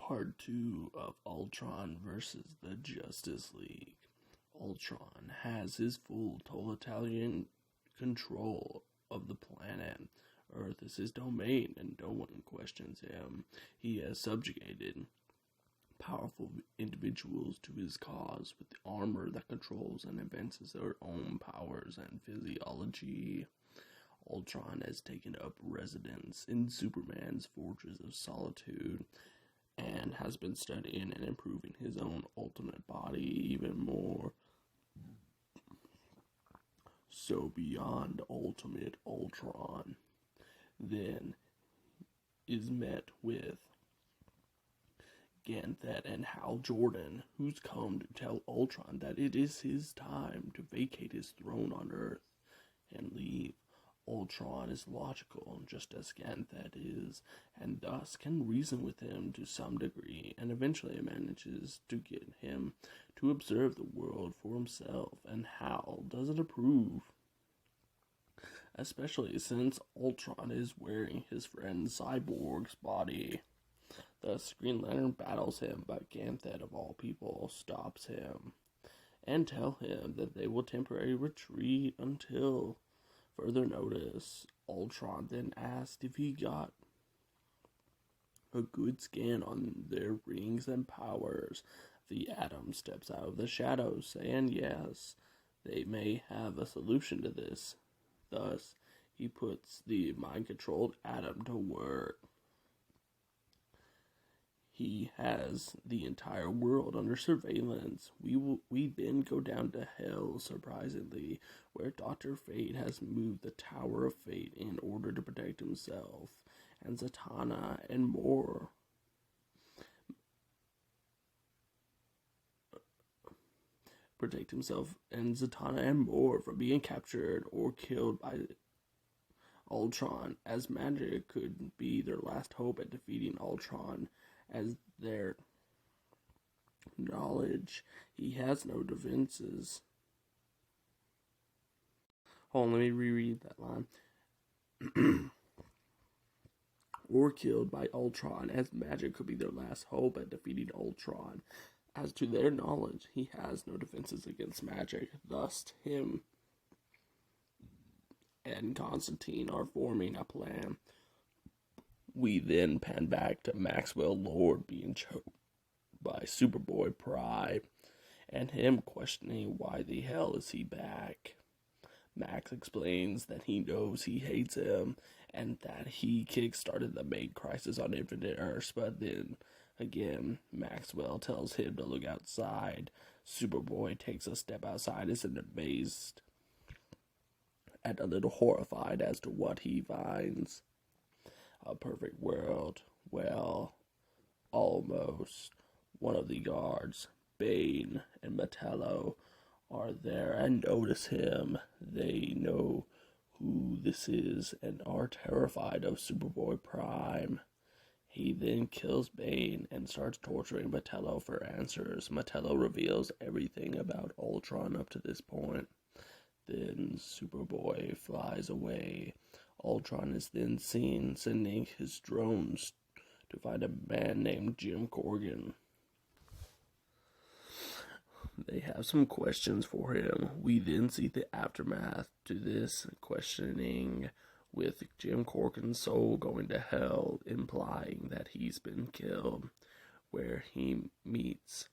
Part 2 of Ultron versus the Justice League. Ultron has his full totalitarian control of the planet. Earth is his domain and no one questions him. He has subjugated powerful individuals to his cause with the armor that controls and advances their own powers and physiology. Ultron has taken up residence in Superman's Fortress of Solitude and has been studying and improving his own ultimate body even more. So beyond Ultimate Ultron then is met with Ganthet and Hal Jordan, who's come to tell Ultron that it is his time to vacate his throne on Earth and leave. Ultron is logical, just as Ganthet is, and thus can reason with him to some degree, and eventually manages to get him to observe the world for himself, and Hal doesn't approve, especially since Ultron is wearing his friend Cyborg's body. Thus, Green Lantern battles him, but Ganthet, of all people, stops him, and tell him that they will temporarily retreat until further notice. Ultron then asked if he got a good scan on their rings and powers. The Atom steps out of the shadows, saying yes, they may have a solution to this. Thus, he puts the mind-controlled Atom to work. He has the entire world under surveillance. We then go down to Hell, surprisingly, where Dr. Fate has moved the Tower of Fate in order to protect himself, and Zatanna and more. From being captured or killed by Ultron, as magic could be their last hope at defeating Ultron. As their knowledge, he has no defenses. Hold on, let me reread that line. Or killed by Ultron, as magic could be their last hope at defeating Ultron. As to their knowledge, he has no defenses against magic. Thus, him and Constantine are forming a plan. We then pan back to Maxwell Lord being choked by Superboy Pride, and him questioning why the hell is he back. Max explains that he knows he hates him, and that he kick-started the main crisis on Infinite Earths, but then, again, Maxwell tells him to look outside. Superboy takes a step outside, is amazed and a little horrified as to what he finds. A perfect world. Well, almost. One of the guards, Bane and Metallo, are there and notice him. They know who this is and are terrified of Superboy Prime. He then kills Bane and starts torturing Metallo for answers. Metallo reveals everything about Ultron up to this point. Then Superboy flies away. Ultron is then seen sending his drones to find a man named Jim Corgan. They have some questions for him. We then see the aftermath to this questioning, with Jim Corgan's soul going to hell, implying that he's been killed, where he meets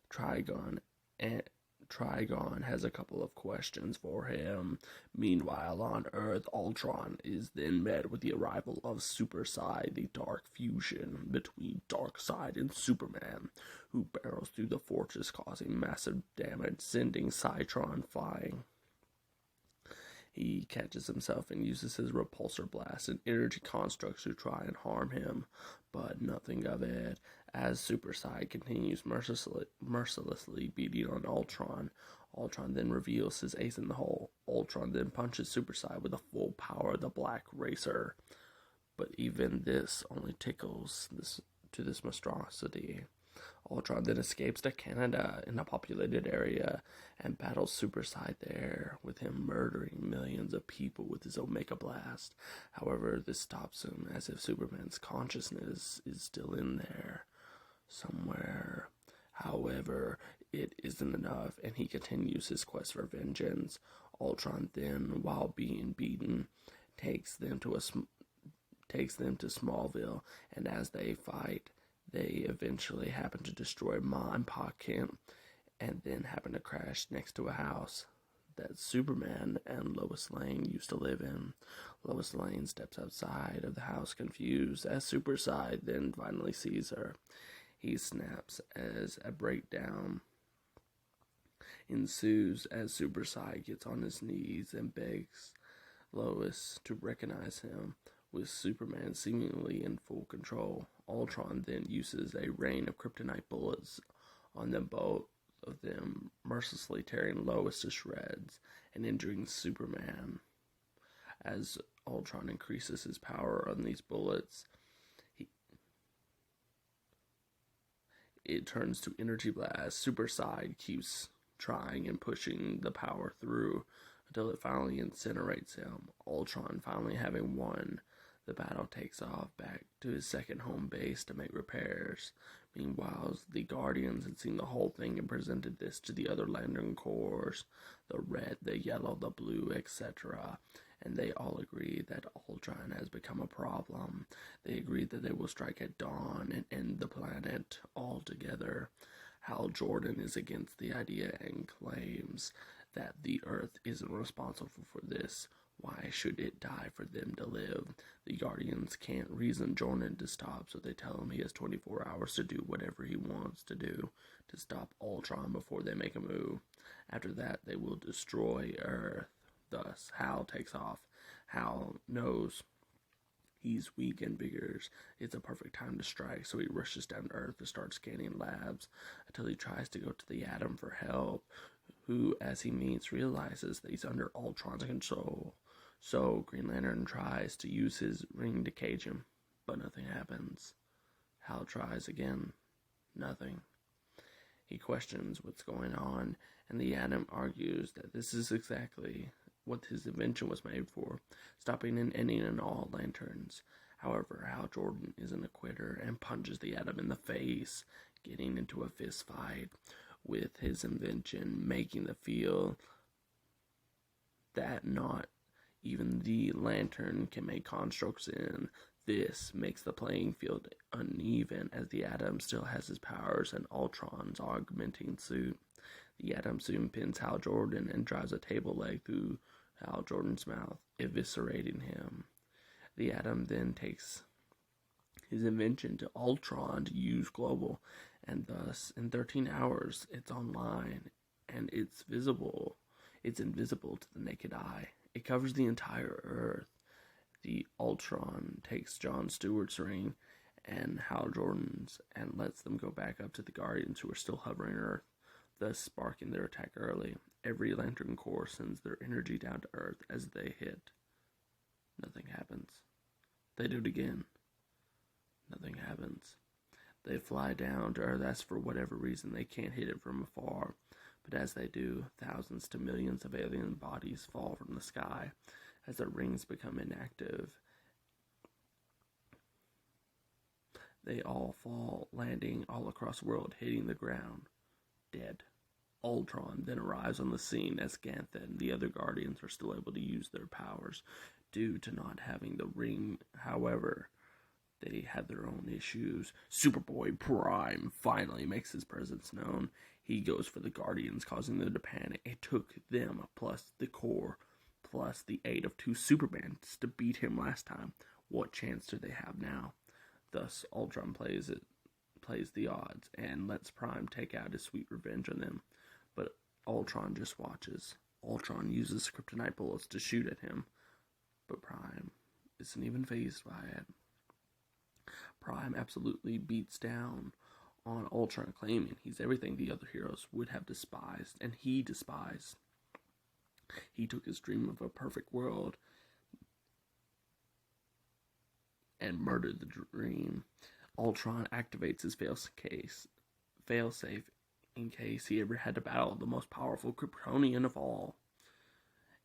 Trigon, and Trigon has a couple of questions for him. Meanwhile, on Earth, Ultron is then met with the arrival of Superside, the dark fusion between Darkseid and Superman, who barrels through the fortress, causing massive damage, sending Cytron flying. He catches himself and uses his repulsor blast and energy constructs to try and harm him, but nothing of it. As Superside continues mercilessly beating on Ultron, Ultron then reveals his ace in the hole. Ultron then punches Superside with the full power of the Black Racer, but even this only tickles this monstrosity. Ultron then escapes to Canada in a populated area and battles Superside there, with him murdering millions of people with his Omega Blast. However, this stops him, as if Superman's consciousness is still in there. somewhere. However, it isn't enough, and he continues his quest for vengeance. Ultron then, while being beaten, takes them to Smallville, and as they fight, they eventually happen to destroy Ma and Pa Kent, and then happen to crash next to a house that Superman and Lois Lane used to live in. Lois Lane steps outside of the house confused as Superside then finally sees her. He snaps as a breakdown ensues as Superside gets on his knees and begs Lois to recognize him. With Superman seemingly in full control, Ultron then uses a rain of kryptonite bullets on them both of them, mercilessly tearing Lois to shreds and injuring Superman. As Ultron increases his power on these bullets, it turns to energy blast. Superside keeps trying and pushing the power through until it finally incinerates him. Ultron finally having won, the battle takes off back to his second home base to make repairs. Meanwhile, the Guardians had seen the whole thing and presented this to the other Lantern Corps, the red, the yellow, the blue, etc., and they all agree that Ultron has become a problem. They agree that they will strike at dawn and end the planet altogether. Hal Jordan is against the idea and claims that the Earth isn't responsible for this. Why should it die for them to live? The Guardians can't reason Jordan to stop, so they tell him he has 24 hours to do whatever he wants to do to stop Ultron before they make a move. After that, they will destroy Earth. Thus, Hal takes off. Hal knows he's weak and figures it's a perfect time to strike, so he rushes down to Earth to start scanning labs until he tries to go to the Atom for help, who, as he meets, realizes that he's under Ultron's control. So Green Lantern tries to use his ring to cage him, but nothing happens. Hal tries again. Nothing. He questions what's going on, and the Atom argues that this is exactly what his invention was made for, stopping and ending in all lanterns. However, Hal Jordan isn't a quitter and punches the Atom in the face, getting into a fist fight with his invention, making the feel that not even the Lantern can make constructs in. This makes the playing field uneven, as the Atom still has his powers and Ultron's augmenting suit. The Atom soon pins Hal Jordan and drives a table leg through Hal Jordan's mouth, eviscerating him. The Atom then takes his invention to Ultron to use global, and thus in 13 hours it's online and it's visible. It's invisible to the naked eye. It covers the entire Earth. The Ultron takes John Stewart's ring and Hal Jordan's and lets them go back up to the Guardians, who are still hovering Earth, thus sparking their attack early. Every Lantern Corps sends their energy down to Earth as they hit. Nothing happens. They do it again. Nothing happens. They fly down to Earth as for whatever reason they can't hit it from afar. But as they do, thousands to millions of alien bodies fall from the sky as their rings become inactive. They all fall, landing all across the world, hitting the ground, dead. Ultron then arrives on the scene as Ganthet and the other Guardians are still able to use their powers due to not having the ring. However, they had their own issues. Superboy Prime finally makes his presence known. He goes for the Guardians, causing them to panic. It took them, plus the Corps, plus the aid of 2 Supermans to beat him last time. What chance do they have now? Thus, Ultron plays the odds and lets Prime take out his sweet revenge on them. But Ultron just watches. Ultron uses kryptonite bullets to shoot at him, but Prime isn't even fazed by it. Prime absolutely beats down on Ultron, claiming he's everything the other heroes would have despised, and he despised. He took his dream of a perfect world and murdered the dream. Ultron activates his failsafe in case he ever had to battle the most powerful Kryptonian of all.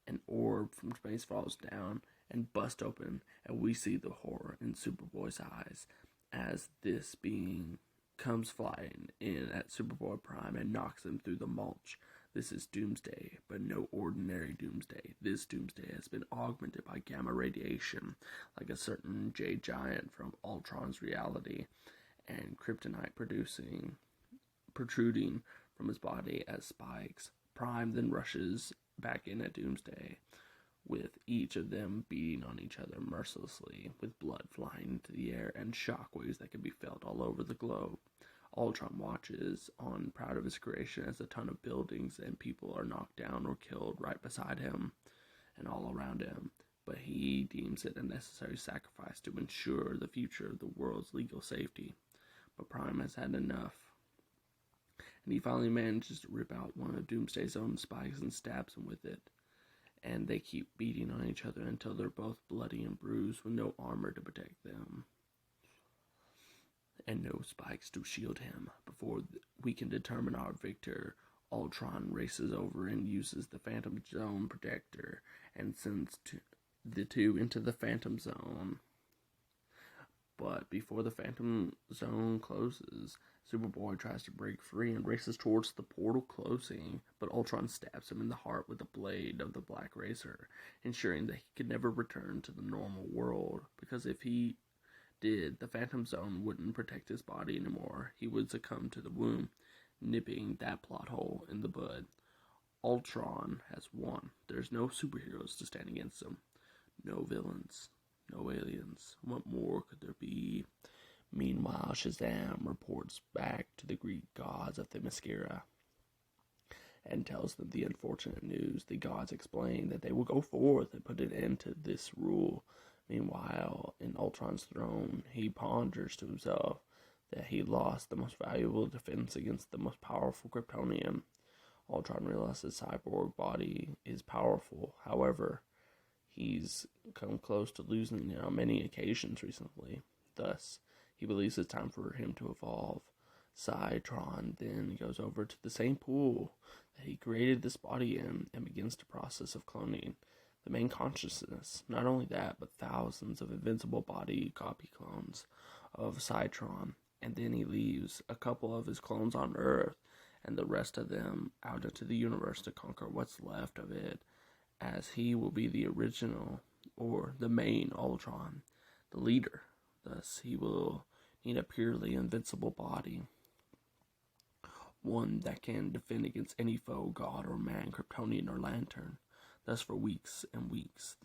An orb from space falls down and busts open, and we see the horror in Superboy's eyes as this being comes flying in at Superboy Prime and knocks him through the mulch. This is Doomsday, but no ordinary Doomsday. This Doomsday has been augmented by gamma radiation, like a certain Jade Giant from Ultron's reality, and kryptonite protruding from his body as spikes. Prime then rushes back in at Doomsday, with each of them beating on each other mercilessly, with blood flying into the air and shockwaves that can be felt all over the globe. Ultron watches on, proud of his creation, as a ton of buildings and people are knocked down or killed right beside him and all around him, but he deems it a necessary sacrifice to ensure the future of the world's legal safety. But Prime has had enough, and he finally manages to rip out one of Doomsday's own spikes and stabs him with it. And they keep beating on each other until they're both bloody and bruised with no armor to protect them, and no spikes to shield him. Before we can determine our victor, Ultron races over and uses the Phantom Zone protector and sends the two into the Phantom Zone. But before the Phantom Zone closes, Superboy tries to break free and races towards the portal closing, but Ultron stabs him in the heart with the blade of the Black Razor, ensuring that he could never return to the normal world, because if he did, the Phantom Zone wouldn't protect his body anymore. He would succumb to the wound, nipping that plot hole in the bud. Ultron has won. There's no superheroes to stand against him. No villains. No aliens. What more could there be? Meanwhile, Shazam reports back to the Greek gods of Themyscira and tells them the unfortunate news. The gods explain that they will go forth and put an end to this rule. Meanwhile, in Ultron's throne, he ponders to himself that he lost the most valuable defense against the most powerful Kryptonian. Ultron realizes Cyborg's body is powerful. However, he's come close to losing it on many occasions recently. Thus, he believes it's time for him to evolve. Cytron then goes over to the same pool that he created this body in and begins the process of cloning the main consciousness. Not only that, but thousands of invincible body copy clones of Cytron. And then he leaves a couple of his clones on Earth and the rest of them out into the universe to conquer what's left of it, as he will be the original, or the main Ultron, the leader. Thus, he will need a purely invincible body, one that can defend against any foe, god or man, Kryptonian or Lantern. Thus, for weeks and weeks,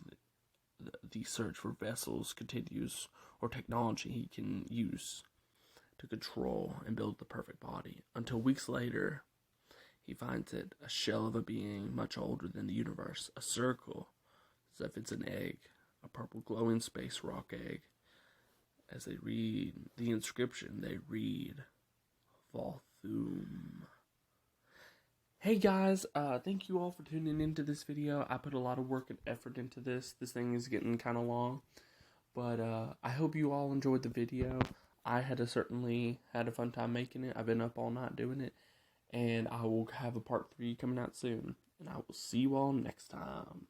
the search for vessels continues, or technology he can use to control and build the perfect body, until weeks later, he finds it, a shell of a being much older than the universe, a circle, as if it's an egg, a purple glowing space rock egg. As they read the inscription, they read, Volthum. Hey guys, thank you all for tuning into this video. I put a lot of work and effort into this. This thing is getting kind of long, but I hope you all enjoyed the video. I certainly had a fun time making it. I've been up all night doing it, and I will have a part 3 coming out soon. And I will see you all next time.